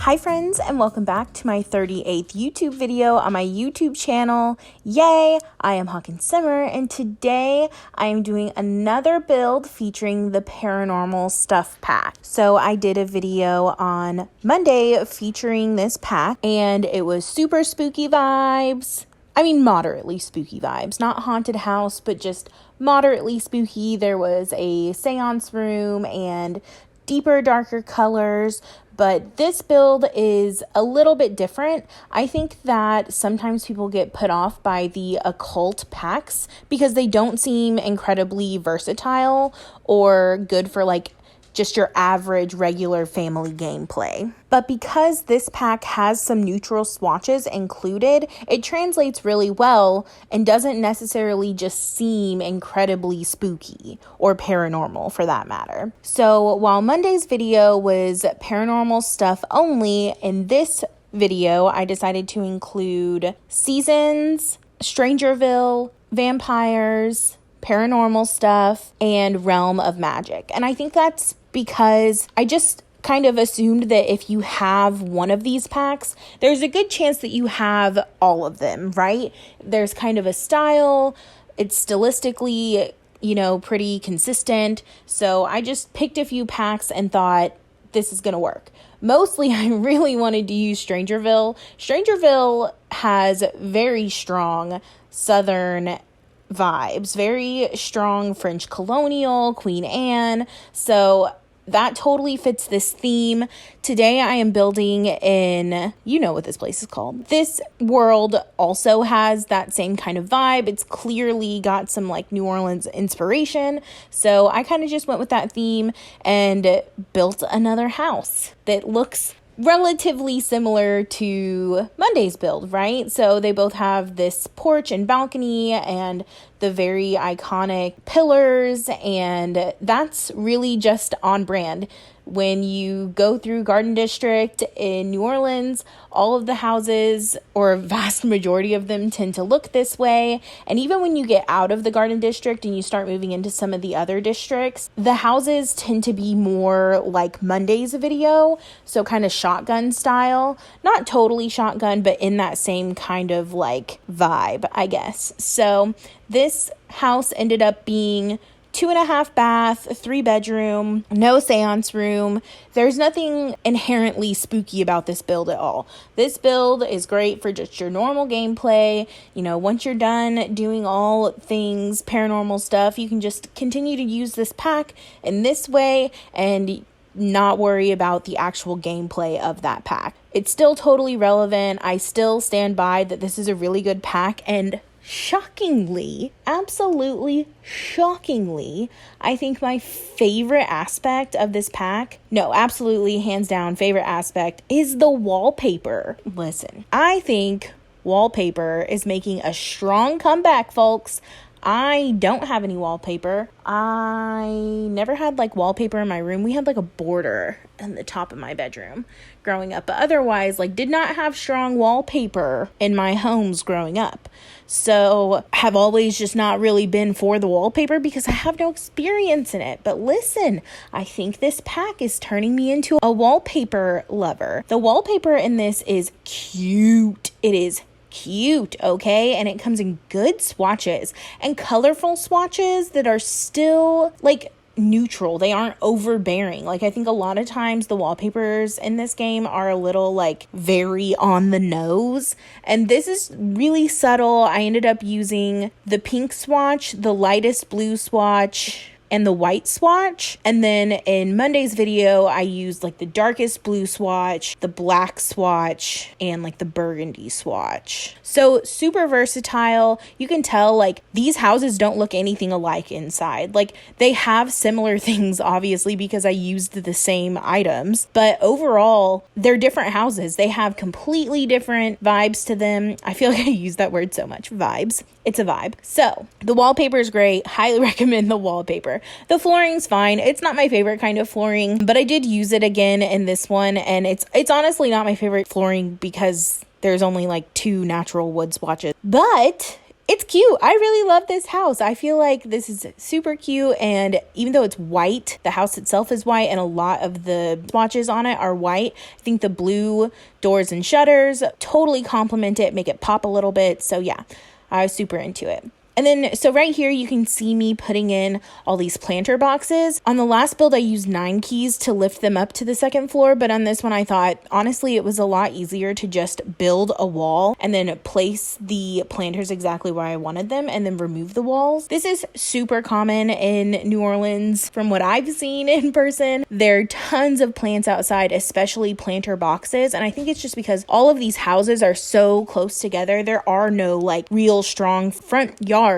Hi friends, and welcome back to my 38th YouTube video on my YouTube channel. Yay! I am Hawkinsimmer, and today I am doing another build featuring the Paranormal stuff pack. So I did a video on Monday featuring this pack, and it was super spooky vibes. I mean, moderately spooky vibes. Not haunted house, but just moderately spooky. There was a seance room and deeper, darker colors. But this build is a little bit different. I think that sometimes people get put off by the occult packs because they don't seem incredibly versatile or good for like just your average regular family gameplay. But because this pack has some neutral swatches included, it translates really well and doesn't necessarily just seem incredibly spooky or paranormal for that matter. So while Monday's video was paranormal stuff only, in this video I decided to include seasons, Strangerville, vampires, paranormal stuff, and Realm of Magic. And I think that's because I just kind of assumed that if you have one of these packs, there's a good chance that you have all of them, right? There's kind of a style. It's stylistically, pretty consistent. So I just picked a few packs and thought this is going to work. Mostly, I really wanted to use Strangerville. Strangerville has very strong Southern vibes, very strong French Colonial, Queen Anne, so that totally fits this theme. Today I am building in, you know what this place is called. This world also has that same kind of vibe. It's clearly got some like New Orleans inspiration, so I kind of just went with that theme and built another house that looks relatively similar to Monday's build, right? So they both have this porch and balcony and the very iconic pillars, and that's really just on brand. When you go through Garden District in New Orleans, all of the houses, or a vast majority of them, tend to look this way. And even when you get out of the Garden District and you start moving into some of the other districts, the houses tend to be more like Monday's video, so kind of shotgun style. Not totally shotgun, but in that same kind of like vibe, I guess. So this house ended up being 2.5 bath, 3 bedroom, no seance room. There's nothing inherently spooky about this build at all. This build is great for just your normal gameplay. Once you're done doing all things paranormal stuff, you can just continue to use this pack in this way and not worry about the actual gameplay of that pack. It's still totally relevant. I still stand by that this is a really good pack, and shockingly, absolutely shockingly, I think my favorite aspect of this pack, no, absolutely hands down favorite aspect, is the wallpaper. Listen, I think wallpaper is making a strong comeback, folks. I don't have any wallpaper. I never had like wallpaper in my room. We had like a border in the top of my bedroom growing up, but otherwise did not have strong wallpaper in my homes growing up. So have always just not really been for the wallpaper because I have no experience in it. But listen, I think this pack is turning me into a wallpaper lover. The wallpaper in this is cute. It is cute, okay? And it comes in good swatches and colorful swatches that are still neutral. They aren't overbearing. I think a lot of times the wallpapers in this game are a little very on the nose, and this is really subtle. I ended up using the pink swatch, the lightest blue swatch, and the white swatch. And then in Monday's video, I used the darkest blue swatch, the black swatch, and the burgundy swatch. So super versatile. You can tell these houses don't look anything alike inside. They have similar things, obviously, because I used the same items, but overall they're different houses. They have completely different vibes to them. I feel like I use that word so much. Vibes. It's a vibe. So the wallpaper is great. Highly recommend the wallpaper. The flooring's fine. It's not my favorite kind of flooring, but I did use it again in this one, and it's honestly not my favorite flooring because there's only 2 natural wood swatches. But it's cute. I really love this house. I feel like this is super cute, and even though it's white, the house itself is white, and a lot of the swatches on it are white. I think the blue doors and shutters totally complement it, make it pop a little bit. So yeah, I was super into it. And then, so right here, you can see me putting in all these planter boxes. On the last build, I used 9 keys to lift them up to the second floor. But on this one, I thought, honestly, it was a lot easier to just build a wall and then place the planters exactly where I wanted them and then remove the walls. This is super common in New Orleans from what I've seen in person. There are tons of plants outside, especially planter boxes. And I think it's just because all of these houses are so close together. There are no like real strong front yards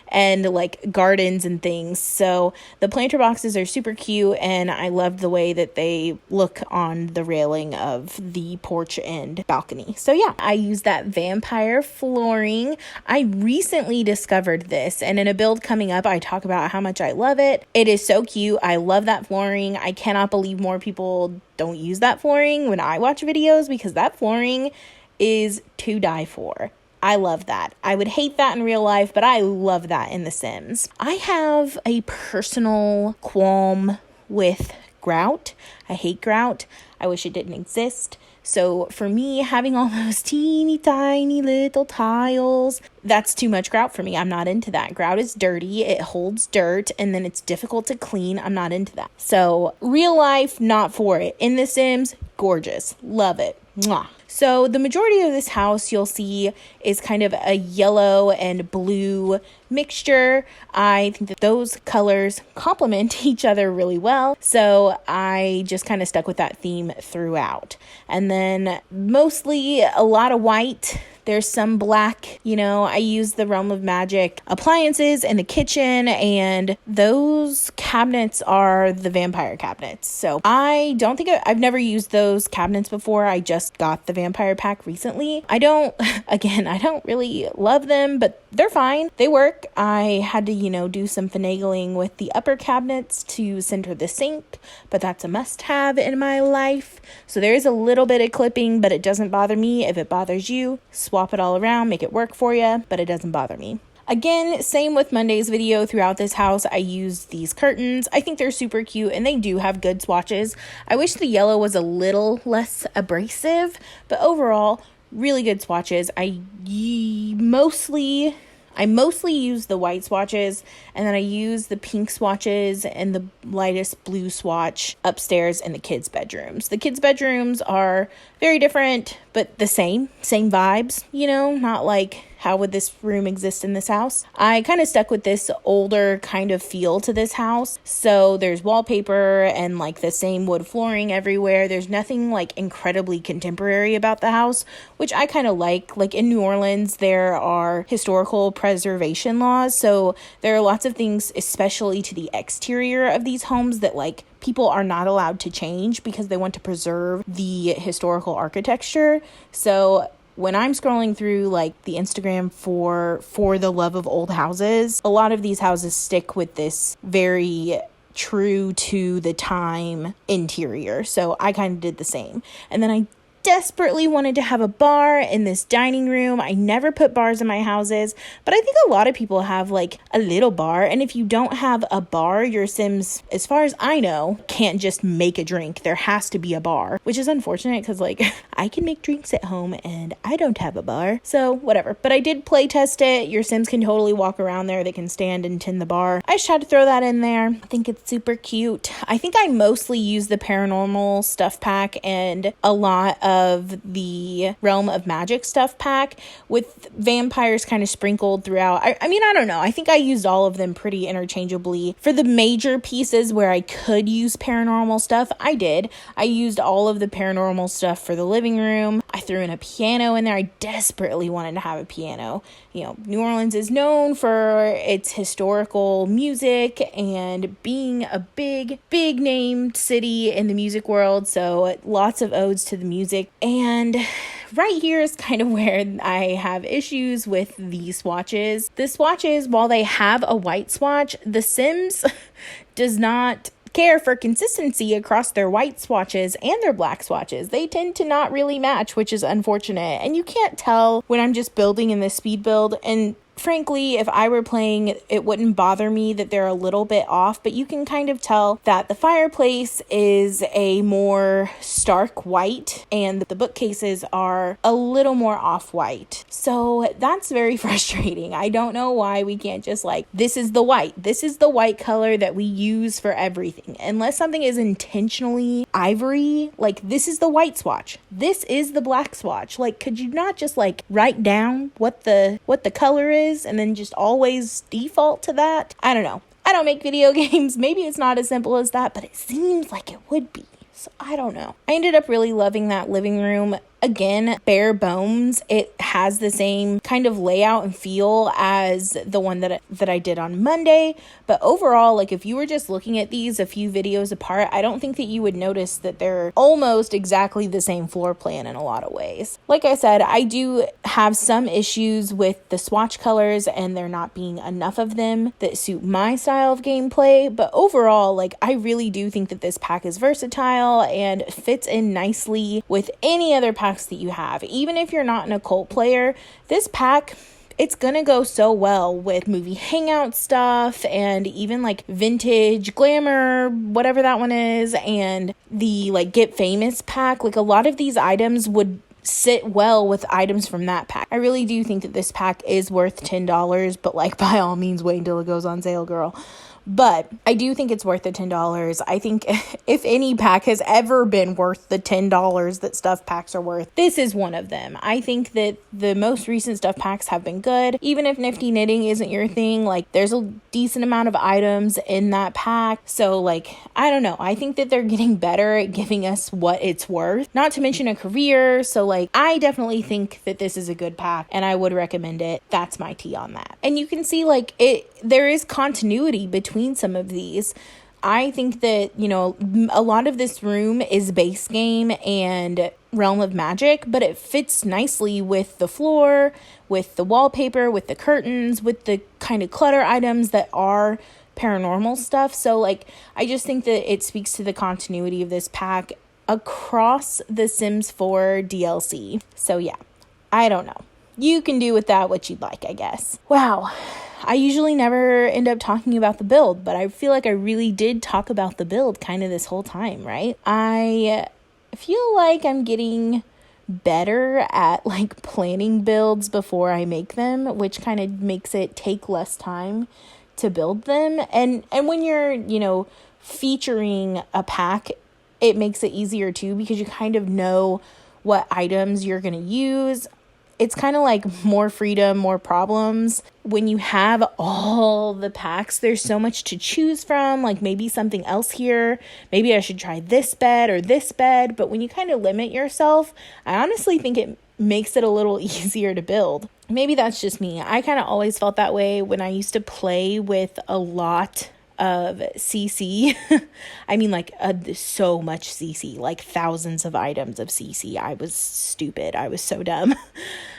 and like gardens and things. So the planter boxes are super cute, and I loved the way that they look on the railing of the porch and balcony. So yeah, I used that vampire flooring. I recently discovered this, and in a build coming up, I talk about how much I love it. It is so cute. I love that flooring. I cannot believe more people don't use that flooring when I watch videos, because that flooring is to die for. I love that. I would hate that in real life, but I love that in The Sims. I have a personal qualm with grout. I hate grout. I wish it didn't exist. So for me, having all those teeny tiny little tiles, that's too much grout for me. I'm not into that. Grout is dirty. It holds dirt, and then it's difficult to clean. I'm not into that. So real life, not for it. In The Sims, gorgeous. Love it. Mwah. So the majority of this house you'll see is kind of a yellow and blue mixture. I think that those colors complement each other really well. So I just kind of stuck with that theme throughout. And then mostly a lot of white. There's some black, I use the Realm of Magic appliances in the kitchen, and those cabinets are the vampire cabinets. So I don't think I've never used those cabinets before. I just got the vampire pack recently. I don't really love them, but they're fine. They work. I had to, do some finagling with the upper cabinets to center the sink, but that's a must-have in my life. So there is a little bit of clipping, but it doesn't bother me. If it bothers you, swap it all around, make it work for you, but it doesn't bother me. Again, same with Monday's video. Throughout this house, I used these curtains. I think they're super cute, and they do have good swatches. I wish the yellow was a little less abrasive, but overall, really good swatches. I mostly use the white swatches, and then I use the pink swatches and the lightest blue swatch upstairs in the kids' bedrooms. The kids' bedrooms are very different, but the same vibes, not like how would this room exist in this house. I kind of stuck with this older kind of feel to this house. So there's wallpaper and like the same wood flooring everywhere. There's nothing like incredibly contemporary about the house, which I kind of like. Like in New Orleans, there are historical preservation laws. So there are lots of things, especially to the exterior of these homes, that like people are not allowed to change because they want to preserve the historical architecture. So when I'm scrolling through like the Instagram for the love of old houses, a lot of these houses stick with this very true to the time interior. So I kind of did the same. And then I desperately wanted to have a bar in this dining room. I never put bars in my houses, but I think a lot of people have like a little bar. And if you don't have a bar, your Sims, as far as I know, can't just make a drink. There has to be a bar, which is unfortunate because like I can make drinks at home and I don't have a bar. So whatever. But I did play test it. Your Sims can totally walk around there. They can stand and tend the bar. I just had to throw that in there. I think it's super cute. I think I mostly use the Paranormal stuff pack and a lot of the Realm of Magic stuff pack, with vampires kind of sprinkled throughout. I mean, I don't know. I think I used all of them pretty interchangeably. For the major pieces where I could use paranormal stuff, I did. I used all of the paranormal stuff for the living room. I threw in a piano in there. I desperately wanted to have a piano. New Orleans is known for its historical music and being a big named city in the music world. So lots of odes to the music. And right here is kind of where I have issues with the swatches. The swatches, while they have a white swatch, The Sims does not care for consistency across their white swatches and their black swatches. They tend to not really match, which is unfortunate. And you can't tell when I'm just building in this speed build. And frankly, if I were playing, it wouldn't bother me that they're a little bit off, but you can kind of tell that the fireplace is a more stark white and the bookcases are a little more off-white. So that's very frustrating. I don't know why we can't just like, this is the white. This is the white color that we use for everything. Unless something is intentionally ivory, like this is the white swatch. This is the black swatch. Like, could you not just like write down what the color is and then just always default to that? I don't know. I don't make video games. Maybe it's not as simple as that, but it seems like it would be. So I don't know. I ended up really loving that living room. Again, bare bones. It has the same kind of layout and feel as the one that I did on Monday. But overall, like if you were just looking at these a few videos apart, I don't think that you would notice that they're almost exactly the same floor plan in a lot of ways. Like I said, I do have some issues with the swatch colors and there not being enough of them that suit my style of gameplay. But overall, like I really do think that this pack is versatile and fits in nicely with any other pack that you have. Even if you're not an occult player, this pack, it's gonna go so well with movie hangout stuff and even like vintage glamour, whatever that one is, and the like get famous pack. Like a lot of these items would sit well with items from that pack. I really do think that this pack is worth $10, but like by all means wait until it goes on sale, girl. But I do think it's worth the $10. I think if any pack has ever been worth the $10 that stuff packs are worth, this is one of them. I think that the most recent stuff packs have been good. Even if nifty knitting isn't your thing, like there's a decent amount of items in that pack. So like, I don't know. I think that they're getting better at giving us what it's worth. Not to mention a career. So like, I definitely think that this is a good pack and I would recommend it. That's my tea on that. And you can see like there is continuity between some of these. I think that, you know, a lot of this room is base game and Realm of Magic, but it fits nicely with the floor, with the wallpaper, with the curtains, with the kind of clutter items that are paranormal stuff. So like, I just think that it speaks to the continuity of this pack across the Sims 4 DLC. So yeah, I don't know. You can do with that what you'd like, I guess. Wow. I usually never end up talking about the build, but I feel like I really did talk about the build kind of this whole time, right? I feel like I'm getting better at like planning builds before I make them, which kind of makes it take less time to build them. And when you're, you know, featuring a pack, it makes it easier too because you kind of know what items you're going to use. It's kind of like more freedom, more problems. When you have all the packs, there's so much to choose from, like maybe something else here. Maybe I should try this bed or this bed. But when you kind of limit yourself, I honestly think it makes it a little easier to build. Maybe that's just me. I kind of always felt that way when I used to play with a lot of CC. I mean like so much CC, like thousands of items of CC. I was stupid. I was so dumb.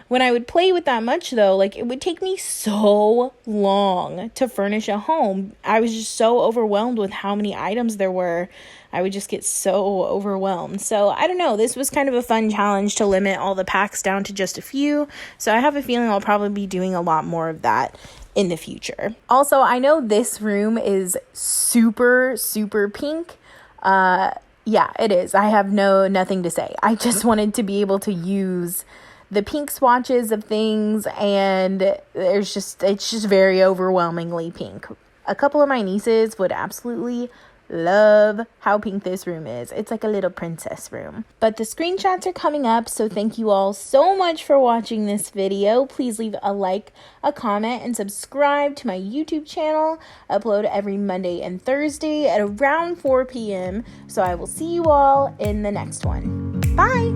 When I would play with that much though, like it would take me so long to furnish a home. I was just so overwhelmed with how many items there were. I would just get so overwhelmed. So I don't know, this was kind of a fun challenge to limit all the packs down to just a few. So I have a feeling I'll probably be doing a lot more of that in the future. Also, I know this room is super, super pink. Yeah, it is. I have nothing to say. I just wanted to be able to use the pink swatches of things, and it's just very overwhelmingly pink. A couple of my nieces would absolutely love how pink this room is. It's like a little princess room. But the screenshots are coming up, so thank you all so much for watching this video. Please leave a like, a comment, and subscribe to my YouTube channel. I upload every Monday and Thursday at around 4 p.m. So I will see you all in the next one. Bye!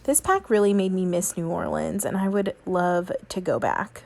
This pack really made me miss New Orleans, and I would love to go back.